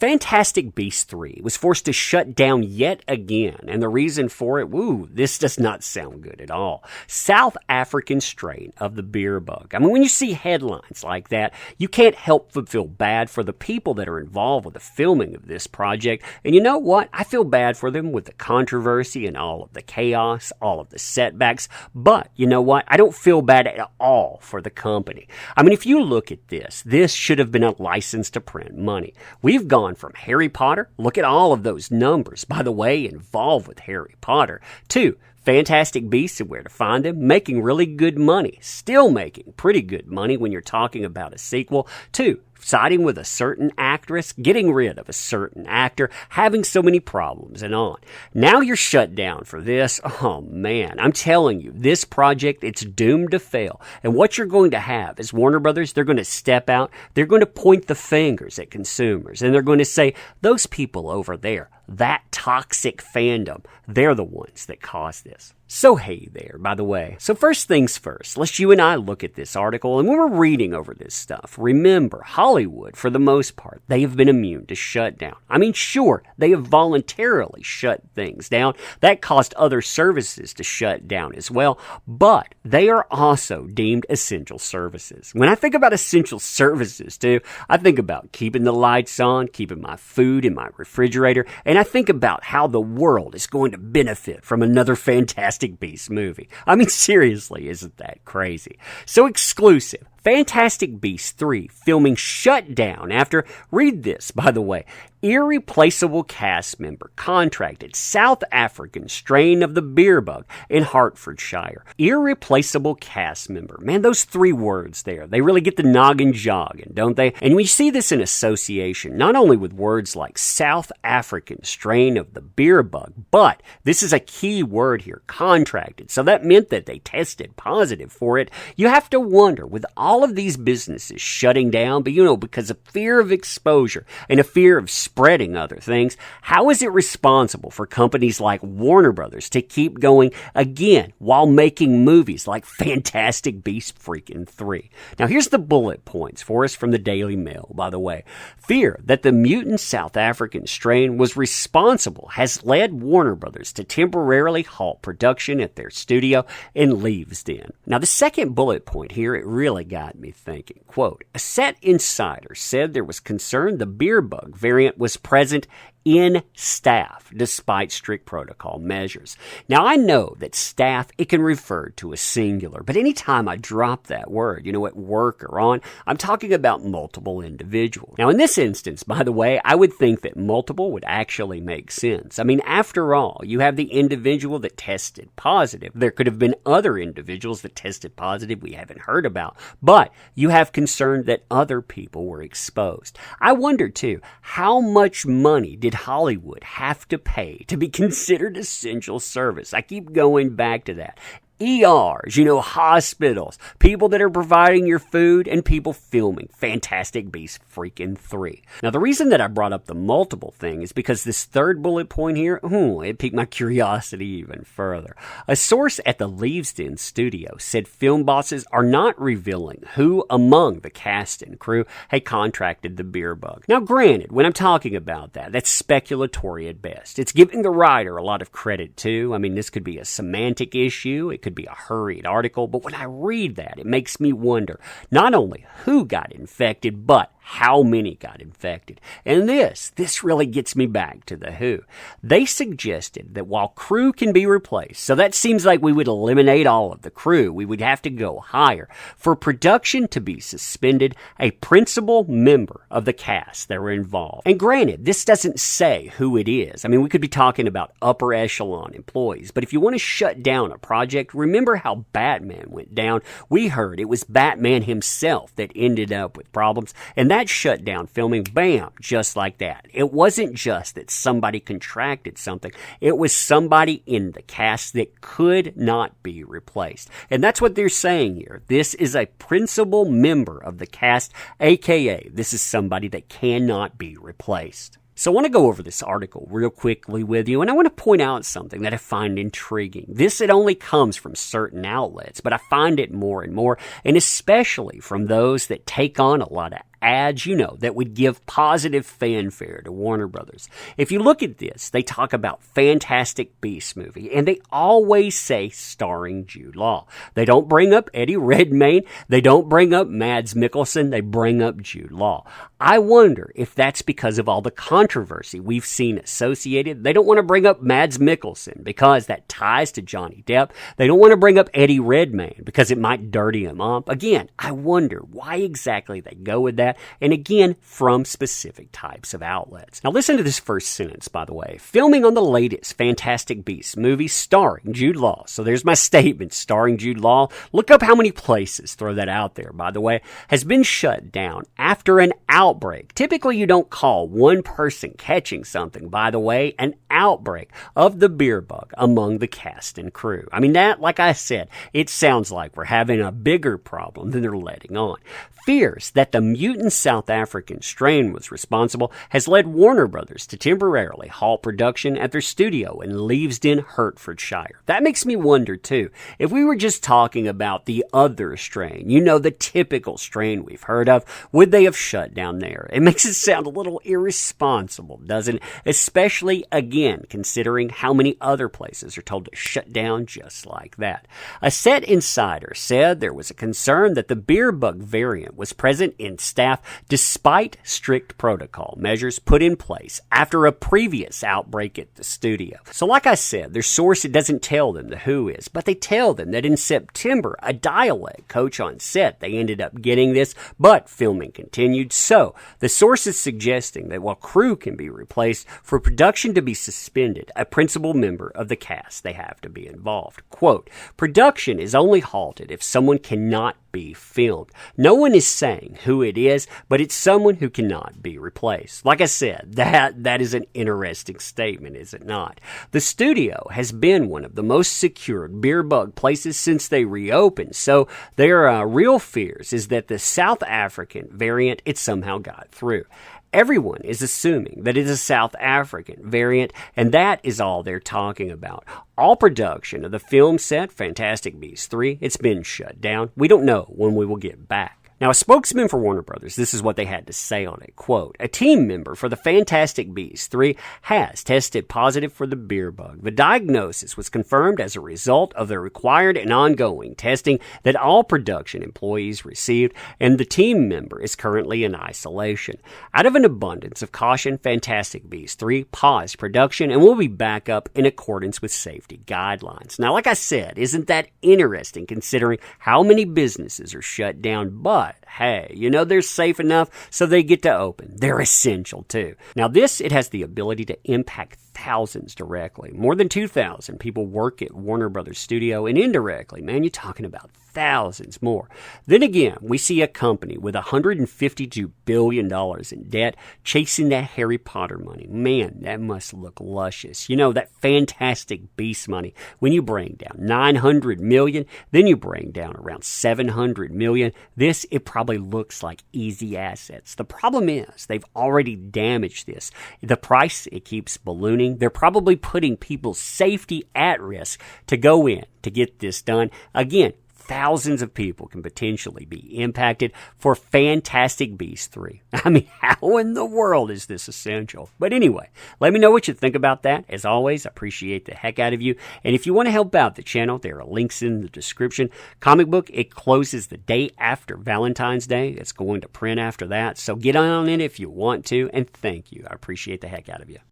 Fantastic Beasts 3 was forced to shut down yet again, and the reason for it, this does not sound good at all. South African strain of the beer bug. I mean, when you see headlines like that, you can't help but feel bad for the people that are involved with the filming of this project. And you know what? I feel bad for them with the controversy and all of the chaos, all of the setbacks. But you know what? I don't feel bad at all for the company. I mean, if you look at this should have been a license to print money. We've gone from Harry Potter, look at all of those numbers, by the way, involved with Harry Potter, to Fantastic Beasts and Where to Find Them, making really good money, still making pretty good money when you're talking about a sequel, to siding with a certain actress, getting rid of a certain actor, having so many problems, and on. Now you're shut down for this. Oh man, I'm telling you, this project, it's doomed to fail. And what you're going to have is Warner Brothers, they're going to step out, they're going to point the fingers at consumers, and they're going to say, those people over there, that toxic fandom, they're the ones that caused this. So hey there, by the way. So first things first, let's you and I look at this article, and when we're reading over this stuff, remember, Hollywood, for the most part, they have been immune to shutdown. I mean, sure, they have voluntarily shut things down. That caused other services to shut down as well, but they are also deemed essential services. When I think about essential services, too, I think about keeping the lights on, keeping my food in my refrigerator, and I think about how the world is going to benefit from another Fantastic Beasts movie. I mean, seriously, isn't that crazy? So exclusive. Fantastic Beasts 3 filming shut down after, read this, by the way, irreplaceable cast member contracted South African strain of the beer bug in Hertfordshire. Irreplaceable cast member. Man, those three words there, they really get the noggin jogging, don't they? And we see this in association, not only with words like South African strain of the beer bug, but this is a key word here, contracted. So that meant that they tested positive for it. You have to wonder, with all of these businesses shutting down, but because of fear of exposure and a fear of spreading other things, how is it responsible for companies like Warner Brothers to keep going again while making movies like Fantastic Beasts freaking 3? Now here's the bullet points for us from the Daily Mail, by the way. Fear that the mutant South African strain was responsible has led Warner Brothers to temporarily halt production at their studio in Leavesden. Now the second bullet point here, it really got me thinking. Quote, a set insider said there was concern the beer bug variant was present in staff, despite strict protocol measures. Now, I know that staff, it can refer to a singular, but anytime I drop that word, at work or on, I'm talking about multiple individuals. Now, in this instance, by the way, I would think that multiple would actually make sense. I mean, after all, you have the individual that tested positive. There could have been other individuals that tested positive we haven't heard about, but you have concern that other people were exposed. I wonder, too, how much money did Hollywood have to pay to be considered essential service? I keep going back to that. ERs, hospitals, people that are providing your food, and people filming Fantastic Beasts freaking 3. Now, the reason that I brought up the multiple thing is because this third bullet point here, it piqued my curiosity even further. A source at the Leavesden studio said film bosses are not revealing who among the cast and crew had contracted the beer bug. Now, granted, when I'm talking about that, that's speculatory at best. It's giving the writer a lot of credit, too. I mean, this could be a semantic issue. It could be a hurried article, but when I read that, it makes me wonder not only who got infected, but how many got infected. And this really gets me back to the WHO. They suggested that while crew can be replaced, so that seems like we would eliminate all of the crew, we would have to go higher. For production to be suspended, a principal member of the cast that were involved. And granted, this doesn't say who it is. I mean, we could be talking about upper echelon employees, but if you want to shut down a project, remember how Batman went down. We heard it was Batman himself that ended up with problems, and that shut down filming, bam, just like that. It wasn't just that somebody contracted something. It was somebody in the cast that could not be replaced. And that's what they're saying here. This is a principal member of the cast, aka this is somebody that cannot be replaced. So I want to go over this article real quickly with you, and I want to point out something that I find intriguing. It only comes from certain outlets, but I find it more and more, and especially from those that take on a lot of ads, that would give positive fanfare to Warner Brothers. If you look at this, they talk about Fantastic Beasts movie, and they always say starring Jude Law. They don't bring up Eddie Redmayne. They don't bring up Mads Mikkelsen. They bring up Jude Law. I wonder if that's because of all the controversy we've seen associated. They don't want to bring up Mads Mikkelsen because that ties to Johnny Depp. They don't want to bring up Eddie Redmayne because it might dirty him up. Again, I wonder why exactly they go with that, and again, from specific types of outlets. Now listen to this first sentence, by the way. Filming on the latest Fantastic Beasts movie starring Jude Law. So there's my statement, starring Jude Law. Look up how many places, throw that out there, by the way, has been shut down after an outbreak. Typically, you don't call one person catching something, by the way, an outbreak of the beer bug among the cast and crew. I mean, that, like I said, it sounds like we're having a bigger problem than they're letting on. Fears that the mutant South African strain was responsible has led Warner Brothers to temporarily halt production at their studio in Leavesden, Hertfordshire. That makes me wonder, too, if we were just talking about the other strain, the typical strain we've heard of, would they have shut down there? It makes it sound a little irresponsible, doesn't it? Especially, again, considering how many other places are told to shut down just like that. A set insider said there was a concern that the beer bug variant was present in staff despite strict protocol measures put in place after a previous outbreak at the studio. So like I said, their source, it doesn't tell them the who is, but they tell them that in September, a dialect coach on set, they ended up getting this, but filming continued. So the source is suggesting that while crew can be replaced, for production to be suspended, a principal member of the cast, they have to be involved. Quote, production is only halted if someone cannot be filmed. No one is saying who it is, but it's someone who cannot be replaced. Like I said, that is an interesting statement, is it not? The studio has been one of the most secured beer bug places since they reopened, so their real fears is that the South African variant, it somehow got through. Everyone is assuming that it is a South African variant, and that is all they're talking about. All production of the film set, Fantastic Beasts 3, it's been shut down. We don't know when we will get back. Now, a spokesman for Warner Brothers, this is what they had to say on it. Quote, a team member for the Fantastic Beasts 3 has tested positive for the beer bug. The diagnosis was confirmed as a result of the required and ongoing testing that all production employees received, and the team member is currently in isolation. Out of an abundance of caution, Fantastic Beasts 3 paused production and will be back up in accordance with safety guidelines. Now, like I said, isn't that interesting considering how many businesses are shut down, but hey, they're safe enough so they get to open. They're essential too. Now this, it has the ability to impact thousands directly. More than 2,000 people work at Warner Brothers Studio, and indirectly, man, you're talking about thousands more. Then again, we see a company with $152 billion in debt chasing that Harry Potter money. Man, that must look luscious. That Fantastic Beast money. When you bring down $900 million, then you bring down around $700 million. This, it probably looks like easy assets. The problem is they've already damaged this. The price, it keeps ballooning. They're probably putting people's safety at risk to go in to get this done. Again, thousands of people can potentially be impacted for Fantastic Beasts 3. I mean, how in the world is this essential? But anyway, let me know what you think about that. As always, I appreciate the heck out of you. And if you want to help out the channel, there are links in the description. Comic book, it closes the day after Valentine's Day. It's going to print after that. So get on it if you want to. And thank you. I appreciate the heck out of you.